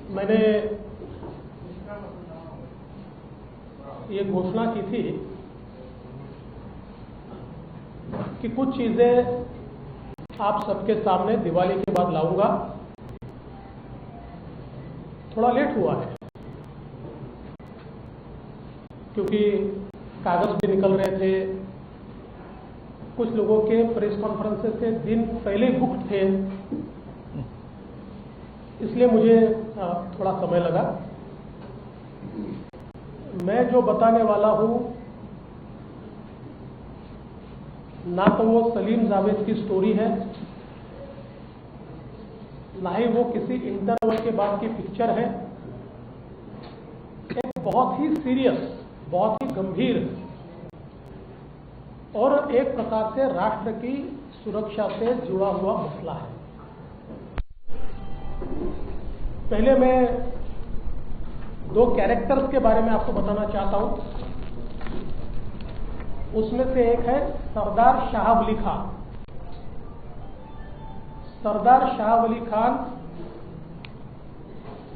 मैंने ये घोषणा की थी कि कुछ चीजें आप सबके सामने दिवाली के बाद लाऊंगा। थोड़ा लेट हुआ है क्योंकि कागज भी निकल रहे थे, कुछ लोगों के प्रेस कॉन्फ्रेंसेस के दिन पहले बुक थे, इसलिए मुझे थोड़ा समय लगा। मैं जो बताने वाला हूं ना तो वो सलीम जावेद की स्टोरी है, ना ही वो किसी इंटरवल के बाद की पिक्चर है। एक बहुत ही सीरियस, बहुत ही गंभीर और एक प्रकार से राष्ट्र की सुरक्षा से जुड़ा हुआ मसला है। पहले मैं दो कैरेक्टर्स के बारे में आपको बताना चाहता हूं। उसमें से एक है सरदार शाह वली खान। सरदार शाह वली खान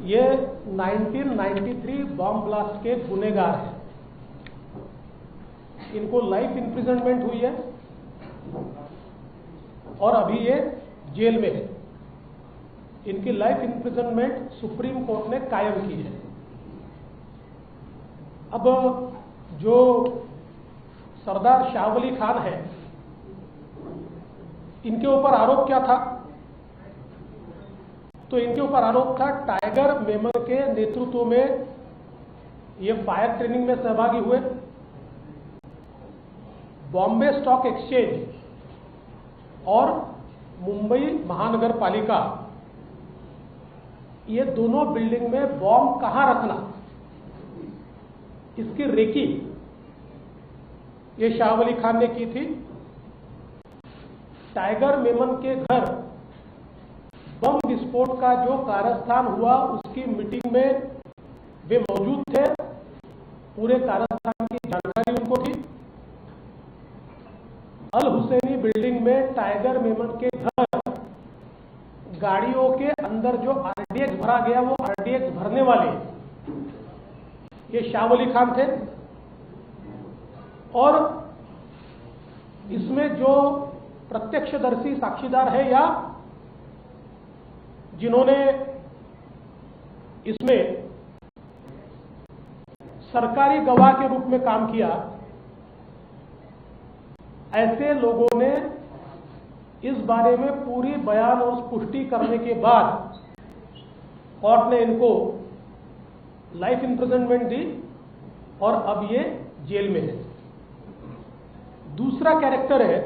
ये 1993 बॉम्ब ब्लास्ट के गुनहगार हैं। इनको लाइफ इंप्रिजनमेंट हुई है और अभी ये जेल में है। इनकी लाइफ इंप्रिजनमेंट सुप्रीम कोर्ट ने कायम की है। अब जो सरदार शाह वली खान है, इनके ऊपर आरोप क्या था? तो इनके ऊपर आरोप था टाइगर मेमन के नेतृत्व में ये फायर ट्रेनिंग में सहभागी हुए, बॉम्बे स्टॉक एक्सचेंज और मुंबई महानगर पालिका, ये दोनों बिल्डिंग में बॉम्ब कहां रखना, इसकी रेकी ये शाह वली खान ने की थी। टाइगर मेमन के घर बम विस्फोट का जो कारस्थान हुआ उसकी मीटिंग में वे मौजूद थे। पूरे कारस्थान की जानकारी उनको थी। अल हुसैनी बिल्डिंग में टाइगर मेमन के घर गाड़ियों के अंदर जो आरडीएक्स भरा गया, वो आरडीएक्स भरने वाले ये शाह वली खान थे। और इसमें जो प्रत्यक्षदर्शी साक्षीदार है या जिन्होंने इसमें सरकारी गवाह के रूप में काम किया, ऐसे लोगों ने इस बारे में पूरी बयान और पुष्टि करने के बाद कोर्ट ने इनको लाइफ इंप्रिजनमेंट दी और अब ये जेल में है। दूसरा कैरेक्टर है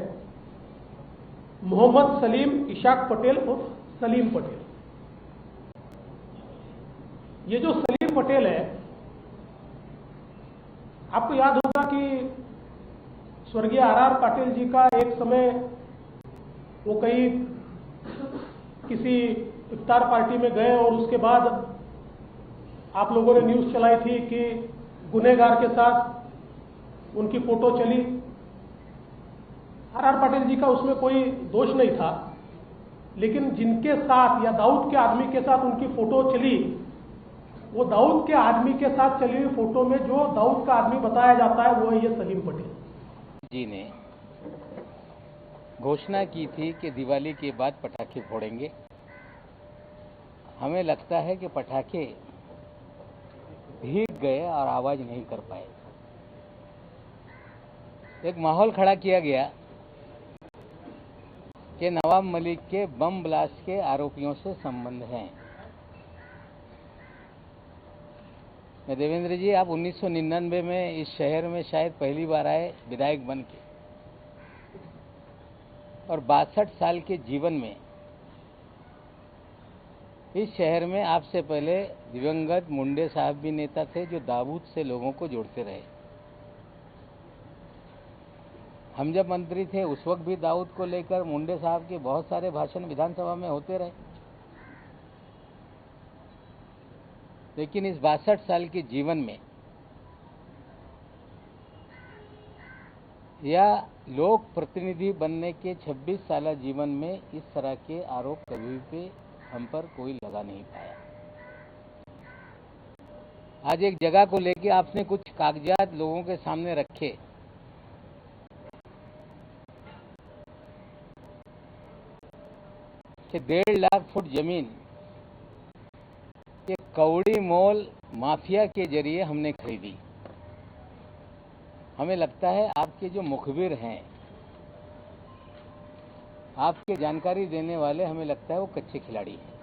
मोहम्मद सलीम इशाक पटेल और सलीम पटेल। ये जो सलीम पटेल है, आपको याद होगा कि स्वर्गीय आर पाटिल जी का एक समय वो कहीं किसी इफ्तार पार्टी में गए और उसके बाद आप लोगों ने न्यूज चलाई थी कि गुनहगार के साथ उनकी फोटो चली। आर पाटिल जी का उसमें कोई दोष नहीं था, लेकिन जिनके साथ या दाऊद के आदमी के साथ उनकी फोटो चली, वो दाऊद के आदमी के साथ चली हुई फोटो में जो दाऊद का आदमी बताया जाता है वो है ये सलीम पटेल जी ने घोषणा की थी कि दिवाली के बाद पटाखे फोड़ेंगे। हमें लगता है कि पटाखे भीग गए और आवाज नहीं कर पाए। एक माहौल खड़ा किया गया कि नवाब मलिक के बम ब्लास्ट के आरोपियों से संबंध हैं। देवेंद्र जी, आप 1999 में इस शहर में शायद पहली बार आए विधायक बन के, और 62 साल के जीवन में इस शहर में आपसे पहले दिवंगत मुंडे साहब भी नेता थे जो दाऊद से लोगों को जोड़ते रहे। हम जब मंत्री थे उस वक्त भी दाऊद को लेकर मुंडे साहब के बहुत सारे भाषण विधानसभा में होते रहे। लेकिन इस 62 साल के जीवन में या लोक प्रतिनिधि बनने के 26 साल जीवन में इस तरह के आरोप कभी भी हम पर कोई लगा नहीं पाया। आज एक जगह को लेके आपने कुछ कागजात लोगों के सामने रखे, कि 1.5 लाख फुट जमीन ये कौड़ी मोल माफिया के जरिए हमने खरीदी। हमें लगता है आपके जो मुखबिर हैं, आपके जानकारी देने वाले, हमें लगता है वो कच्चे खिलाड़ी हैं।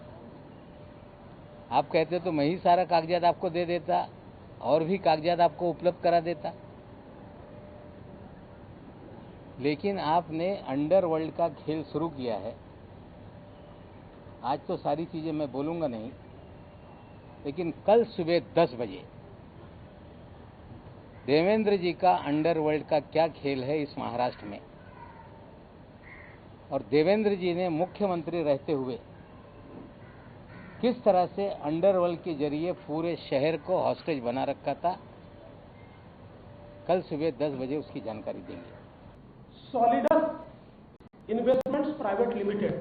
आप कहते तो मैं ही सारा कागजात आपको दे देता और भी कागजात आपको उपलब्ध करा देता, लेकिन आपने अंडरवर्ल्ड का खेल शुरू किया है। आज तो सारी चीजें मैं बोलूंगा नहीं, लेकिन कल सुबह 10 बजे देवेंद्र जी का अंडरवर्ल्ड का क्या खेल है इस महाराष्ट्र में, और देवेंद्र जी ने मुख्यमंत्री रहते हुए किस तरह से अंडरवर्ल्ड के जरिए पूरे शहर को हॉस्टेज बना रखा था, कल सुबह 10 बजे उसकी जानकारी देंगे। सॉलिडस इन्वेस्टमेंट्स प्राइवेट लिमिटेड,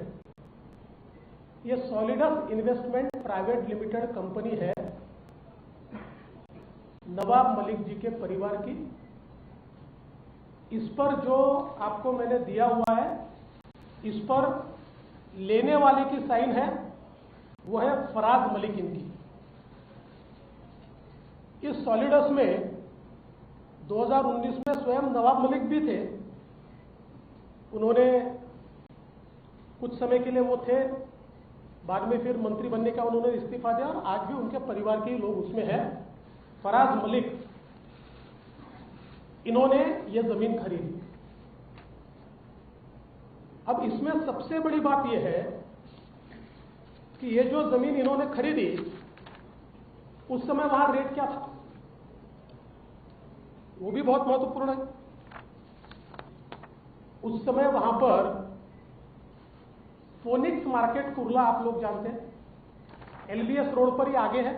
ये solids investment private limited company है नवाब मलिक जी के परिवार की। इस पर जो आपको मैंने दिया हुआ है, इस पर लेने वाले की साइन है, वो है फराज मलिक इनकी। इस सॉलिडस में 2019 में स्वयं नवाब मलिक भी थे। उन्होंने कुछ समय के लिए वो थे, बाद में फिर मंत्री बनने का उन्होंने इस्तीफा दिया, और आज भी उनके परिवार के लोग उसमें हैं। फराज मलिक, इन्होंने ये जमीन खरीदी। अब इसमें सबसे बड़ी बात यह है कि ये जो जमीन इन्होंने खरीदी, उस समय वहां रेट क्या था, वो भी बहुत महत्वपूर्ण है। उस समय वहां पर फोनिक्स मार्केट कुर्ला, आप लोग जानते हैं, एलबीएस रोड पर ही आगे है।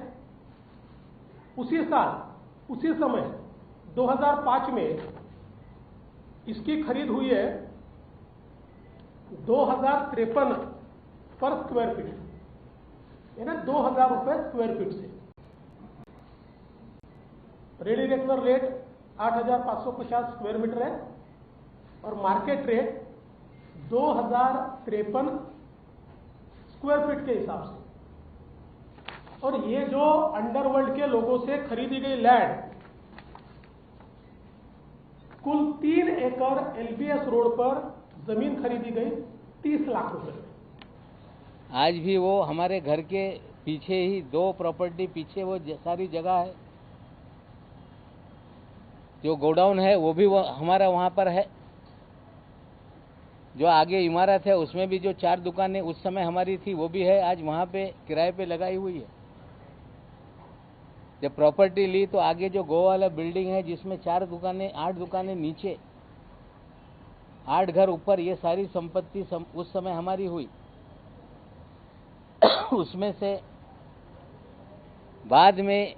उसी साल, उसी समय 2005 में इसकी खरीद हुई है 2053 पर स्क्वायर फीट, यानी 2000 रुपए स्क्वायर फीट से। Ready regular rate 8550 square metre है और मार्केट रेट 2053 स्क्वायर फीट के हिसाब से। और ये जो अंडरवर्ल्ड के लोगों से खरीदी गई लैंड, कुल 3 एकड़ एलबीएस रोड पर जमीन खरीदी गई 30 लाख रुपए में। आज भी वो हमारे घर के पीछे ही 2 प्रॉपर्टी पीछे वो सारी जगह है, जो गोडाउन है वो भी वो हमारा वहां पर है। जो आगे इमारत है उसमें भी जो 4 दुकानें उस समय हमारी थी वो भी है, आज वहां पे किराए पे लगाई हुई है। जब प्रॉपर्टी ली तो आगे जो गो वाला बिल्डिंग है जिसमें 4 दुकानें, 8 दुकानें नीचे, 8 घर ऊपर, ये सारी संपत्ति उस समय हमारी हुई। उसमें से बाद में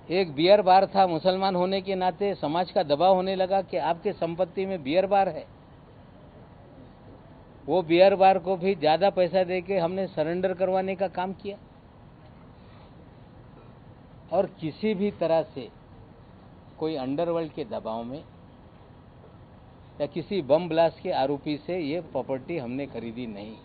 एक बियर बार था, मुसलमान होने के नाते समाज का दबाव होने लगा कि आपके संपत्ति में बियर बार है। वो बियर बार को भी ज्यादा पैसा देके हमने सरेंडर करवाने का काम किया। और किसी भी तरह से कोई अंडरवर्ल्ड के दबाव में या किसी बम ब्लास्ट के आरोपी से ये प्रॉपर्टी हमने खरीदी नहीं।